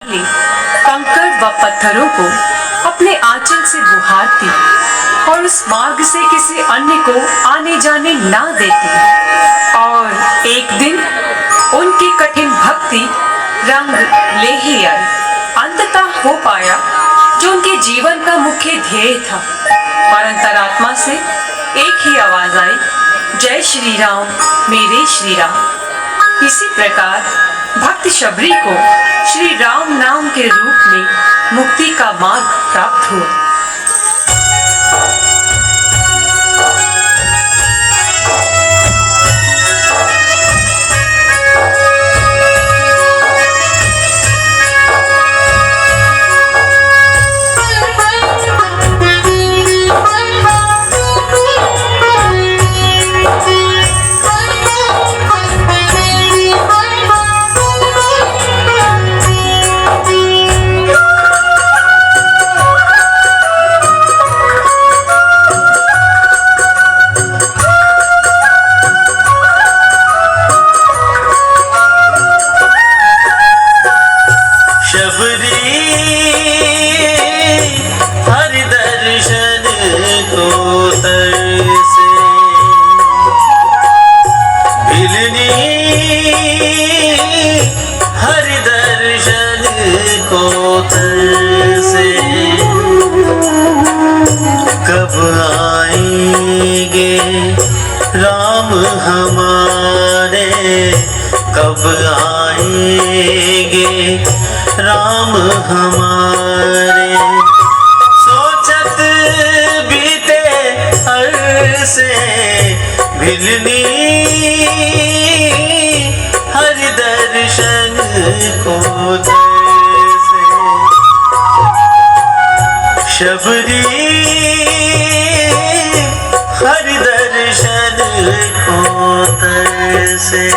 कंकड़ व पत्थरों को अपने आंचल से बुहारती और उस मार्ग से किसी अन्य को आने जाने ना देती। और एक दिन उनकी कठिन भक्ति रंग ले ही आई। अंततः हो पाया जो उनके जीवन का मुख्य ध्येय था और अंतरात्मा से एक ही आवाज आई, जय श्री राम मेरे श्री राम। इसी प्रकार भक्त शबरी को श्री राम नाम के रूप में मुक्ति का मार्ग प्राप्त हुआ। कब आएंगे राम हमारे, कब आएंगे राम हमारे। सोचत बीते अरसे मिलनी हर दर्शन को तरसे। शबरी हर दर्शन को तरसे।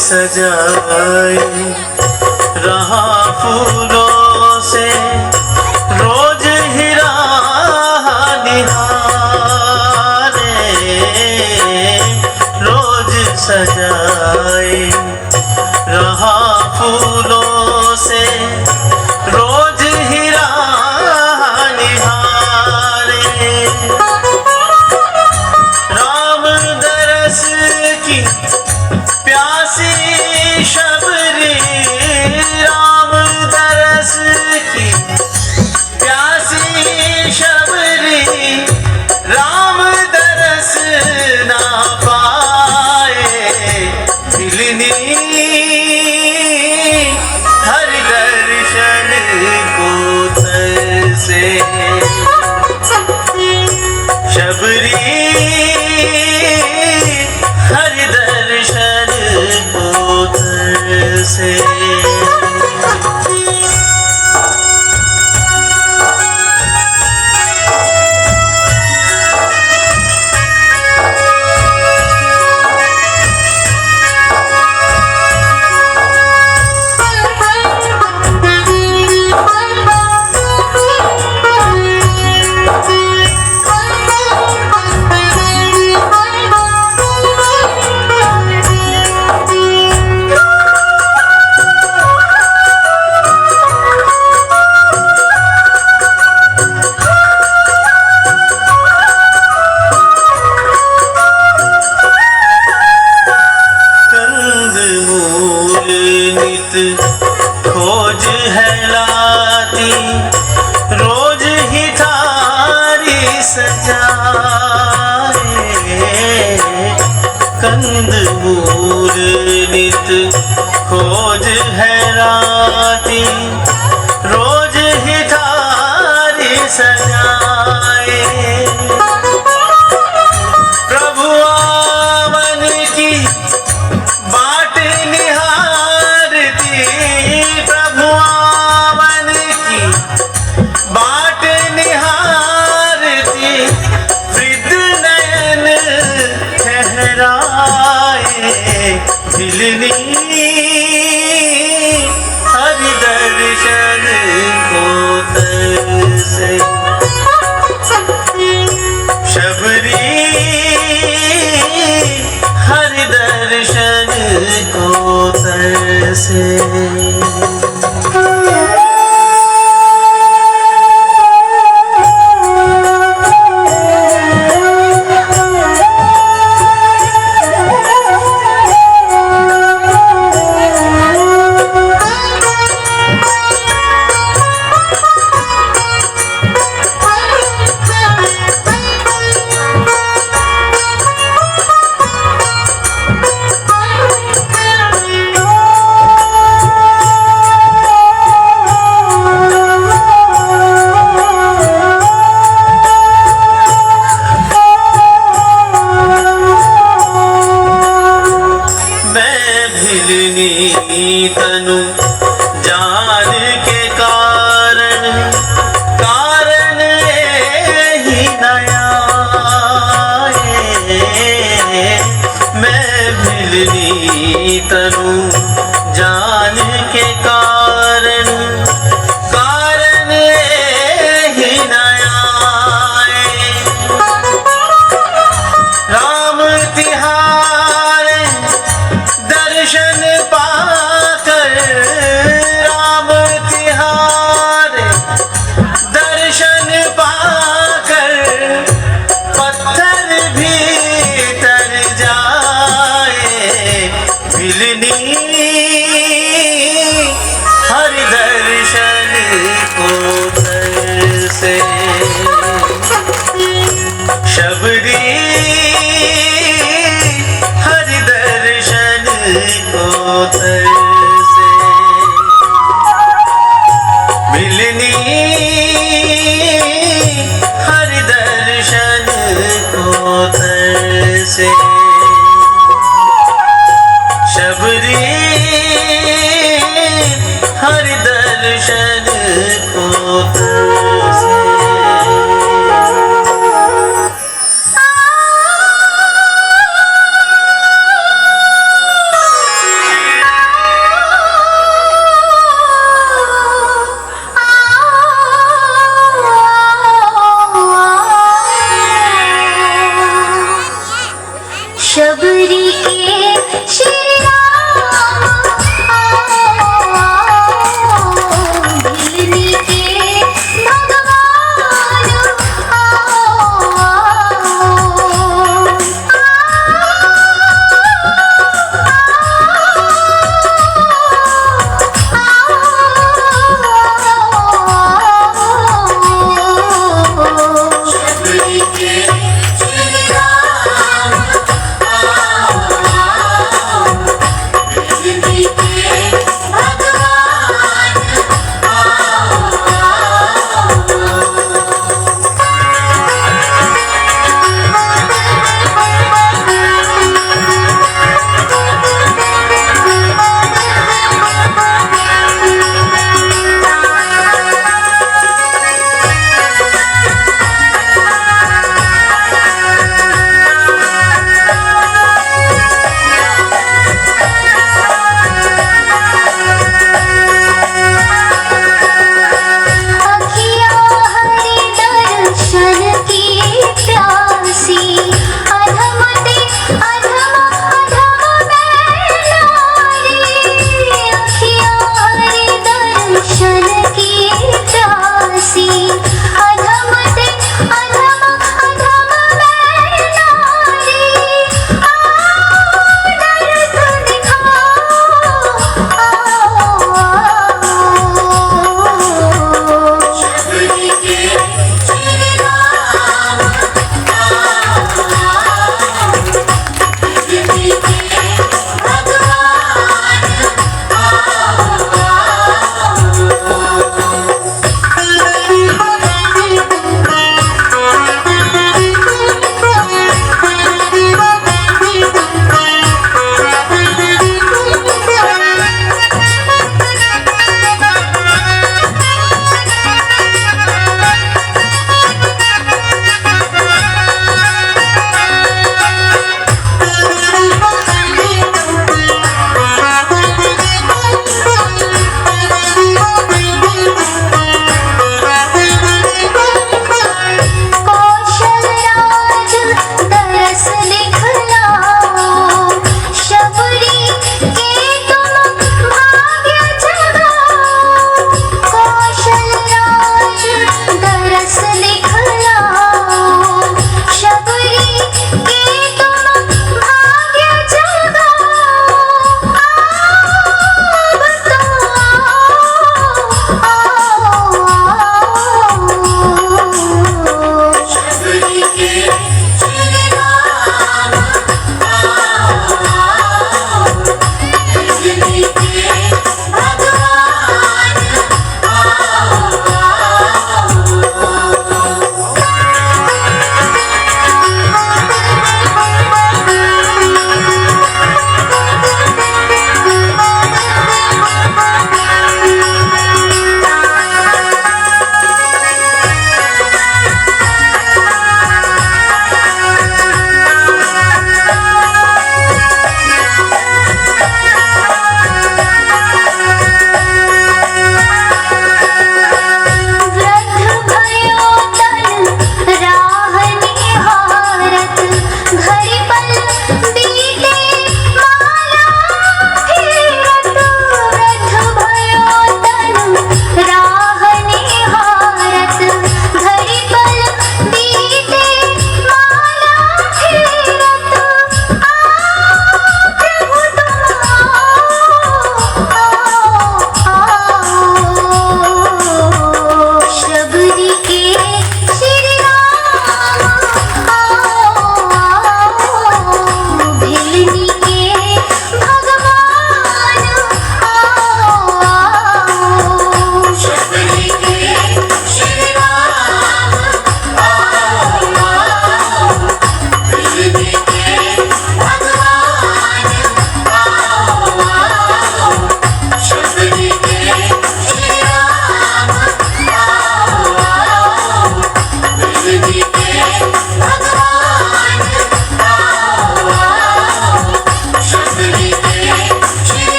सजाए रहा फूलों से रोज हीरा निहारे, रोज सजाए रहा फूलों से रोज हीरा निहारे। राम दरस की प्यासी शबरी, राम दरस की प्यासी शबरी, राम दरस ना पाए मिलनी हर दर्शन को तरसे। शबरी हर दर्शन को तरसे। खोज है लाती रोज ही थारी सजाए, कंद मूल नित खोज है लाती रोज ही थारी मिलनी हरि दर्शन को तरसे शबरी हरि दर्शन को तरसे तनु जान के कारण कारण ही नया मैं मिलनी तनु जान के कारण कारण ही नया राम तिहार दर्शन पाकर राम तिहार दर्शन पाकर पत्थर भी तर जाए मिलनी हरि दर्शन को तरसे शबरी हरि दर्शन को तरसे मिलनी हरि दर्शन को तरसे शबरी हरि दर्शन को तरसे शबरी के श्री राम मिलनी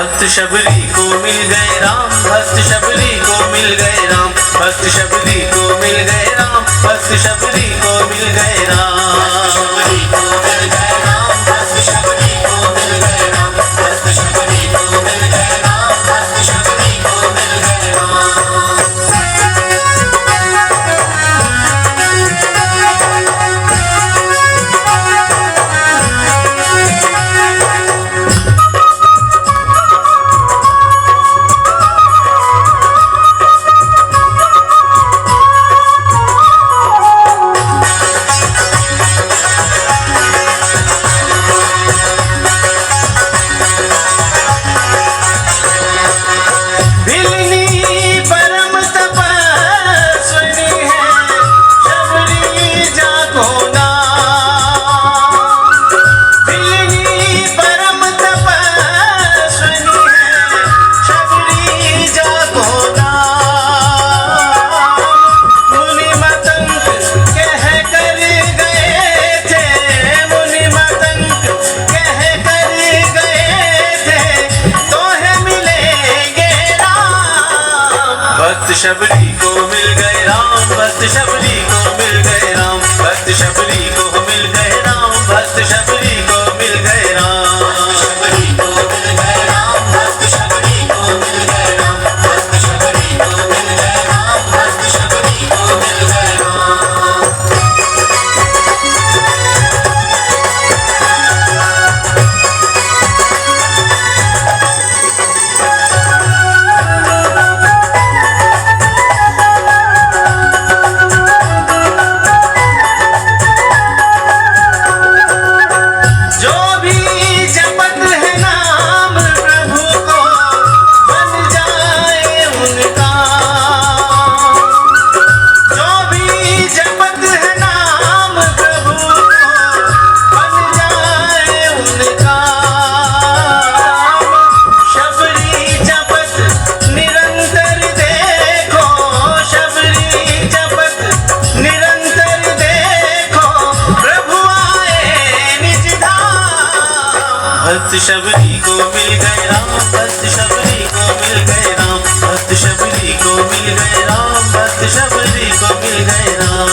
भक्त शबरी को मिल गए राम, भक्त शबरी को मिल गए राम, भक्त शबरी को मिल गए राम, भक्त शबरी को मिल गए राम, शबरी को मिल गए राम, भक्त शबरी को मिल गए राम, भक्त शबरी को मिल गए राम, भक्त शबरी को मिल गए राम। भक्त शबरी को मिल गए राम, भक्त शबरी को मिल गए राम, भक्त शबरी को मिल गए राम, भक्त शबरी को मिल गए राम, शबरी को मिल गए राम, भक्त शबरी को मिल गए राम, भक्त शबरी को मिल गए राम, भक्त शबरी को मिल गए राम। भक्त शबरी को मिल गए राम, भक्त शबरी को मिल गए राम, भक्त शबरी को मिल गए राम, भक्त शबरी को मिल गए राम,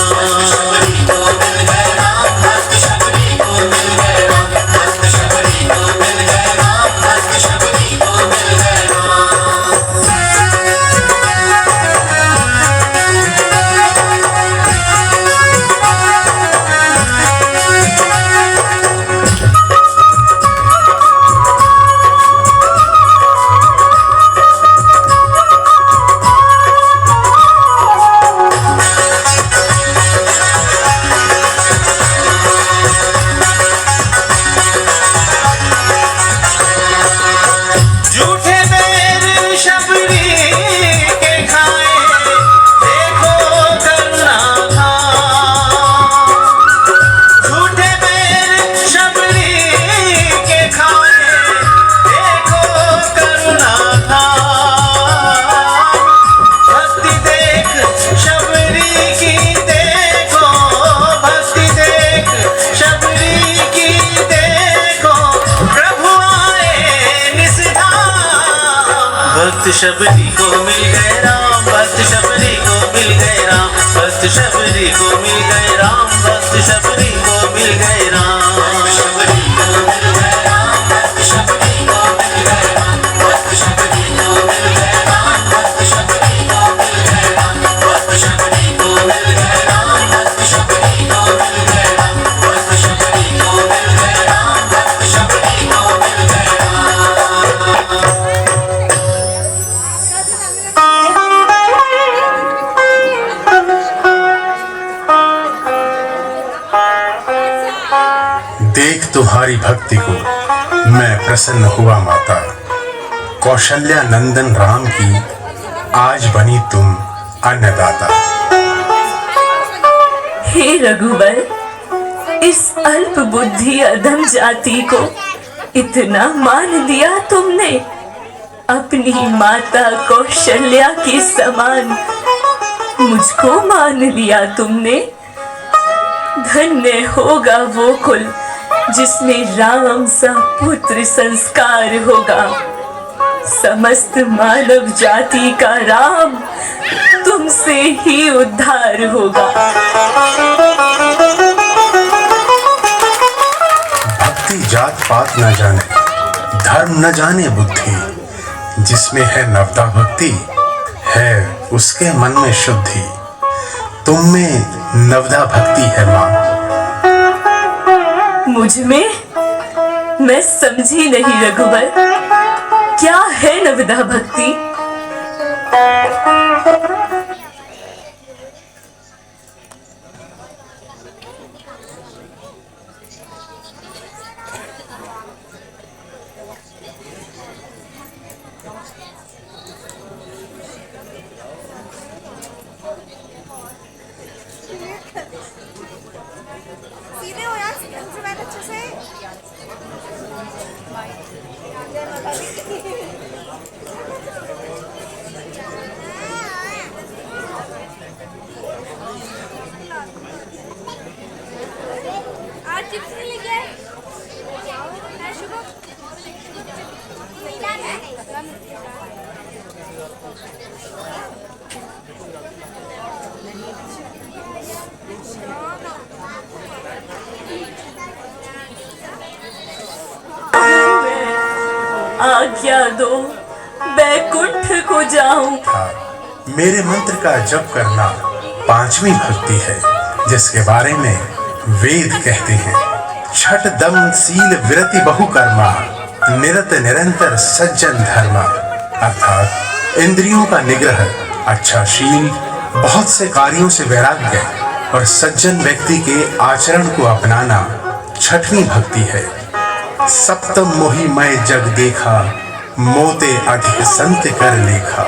शबरी को मिल गए राम, भक्त शबरी को मिल गए राम, भक्त शबरी को मिल गए राम, भक्त शबरी को मिल गए भक्त शबरी को मिल गए राम, भक्त शबरी को मिल गए राम, भक्त शबरी को मिल गए राम, भक्त शबरी को मिल गए राम, शबरी को मिल गए राम, भक्त शबरी को मिल गए राम, भक्त शबरी को मिल गए राम, भक्त शबरी को मिल गए राम, भक्त शबरी को मिल गए राम, भक्त शबरी को मिल गए राम, भक्त शबरी को मिल गए राम, भक्त शबरी को मिल गए राम। देख तुम्हारी भक्ति को मैं प्रसन्न हुआ माता, कौशल्या नंदन राम की आज बनी तुम अन्नदाता। हे रघुबर, इस अल्प बुद्धि अधम जाति को इतना मान लिया तुमने, अपनी माता कौशल्या के समान मुझको मान लिया तुमने। धन्य होगा वो कुल जिसमें राम सा पुत्र संस्कार होगा। समस्त मानव जाति का राम तुमसे ही उद्धार होगा। भक्ति जात पात न जाने, धर्म न जाने बुद्धि, जिसमें है नवदा भक्ति है उसके मन में शुद्धि। तुम में नवदा भक्ति है माँ। मुझ में? मैं समझी नहीं रघुवर, क्या है नवदा भक्ति? सीधे हो यार, से बैठ अच्छे से। आज चिप्स नहीं लेके आए? है शुभम? आज्ञा दो बैकुंठ को जाऊं। मेरे मंत्र का जप करना पांचवी भक्ति है, जिसके बारे में वेद कहते हैं, छठ दम सील विरति बहुकर्मा, निरत निरंतर सज्जन धर्मा। अर्थात इंद्रियों का निग्रह, अच्छा शील, बहुत से कार्यों से वैराग्य और सज्जन व्यक्ति के आचरण को अपनाना छठवीं भक्ति है। सप्तम मोहि मैं जग देखा, मोते अधिक संत कर लेखा।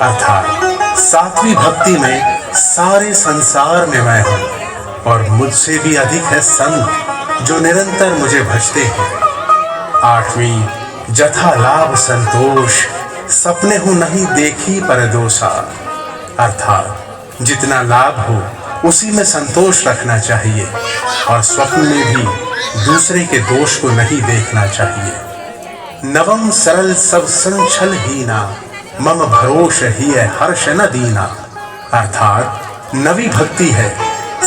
अर्थात सातवीं भक्ति में सारे संसार में मैं हूँ और मुझसे भी अधिक है संत जो निरंतर मुझे भजते हैं। आठवीं जथा लाभ संतोष, सपने हूँ नहीं देखी परदोषा। अर्थात जितना लाभ हो उसी में संतोष रखना चाहिए और स्वप्न में भी दूसरे के दोष को नहीं देखना चाहिए। नवम सरल सब संछल हीना, मम भरोष ही है हर्ष न दीना। अर्थात नवी भक्ति है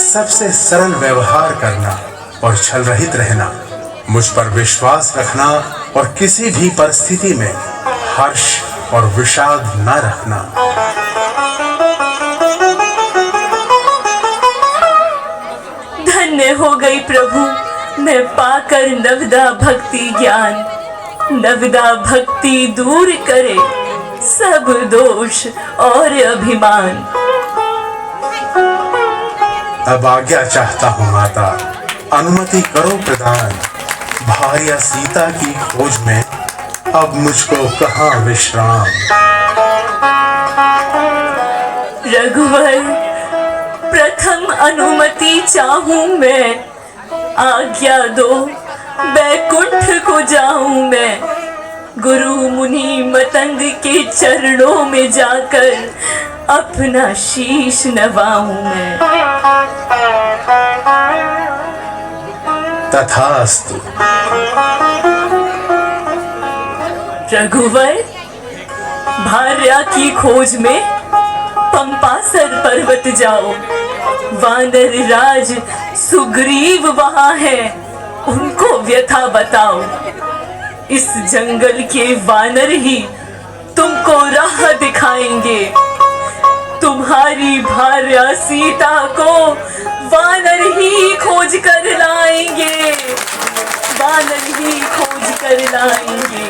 सबसे सरल व्यवहार करना और छल रहित रहना, मुझ पर विश्वास रखना और किसी भी परिस्थिति में हर्ष और विषाद न रखना। धन्य हो गई प्रभु मैं पाकर नवदा भक्ति ज्ञान। नवदा भक्ति दूर करे सब दोष और अभिमान। अब आज्ञा चाहता हूँ माता, अनुमति करो प्रदान। भार्या सीता की खोज में अब मुझको कहाँ विश्राम। रघुवर प्रथम अनुमति चाहूं मैं, आज्ञा दो बैकुंठ को जाऊं मैं। गुरु मुनि मतंग के चरणों में जाकर अपना शीश नवाऊं मैं। तथास्तु। रघुवर भार्या की खोज में पंपासर पर्वत जाओ। वानर राज सुग्रीव वहां है, उनको व्यथा बताओ। इस जंगल के वानर ही तुमको राह दिखाएंगे। तुम्हारी भार्या सीता को वानर ही खोज कर लाएंगे। वानर ही खोज कर लाएंगे।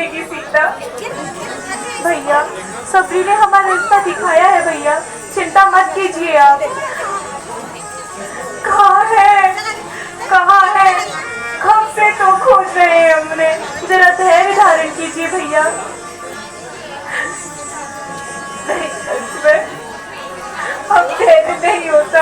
मिलेगी सीता। भैया, सबरी ने हमारा रास्ता दिखाया है भैया, चिंता मत कीजिए आप। कहाँ है, कहाँ है? कब से तो खोज रहे हैं हमने, जरा धैर्य धारण कीजिए भैया। नहीं लक्ष्मण, अब धैर्य नहीं होता।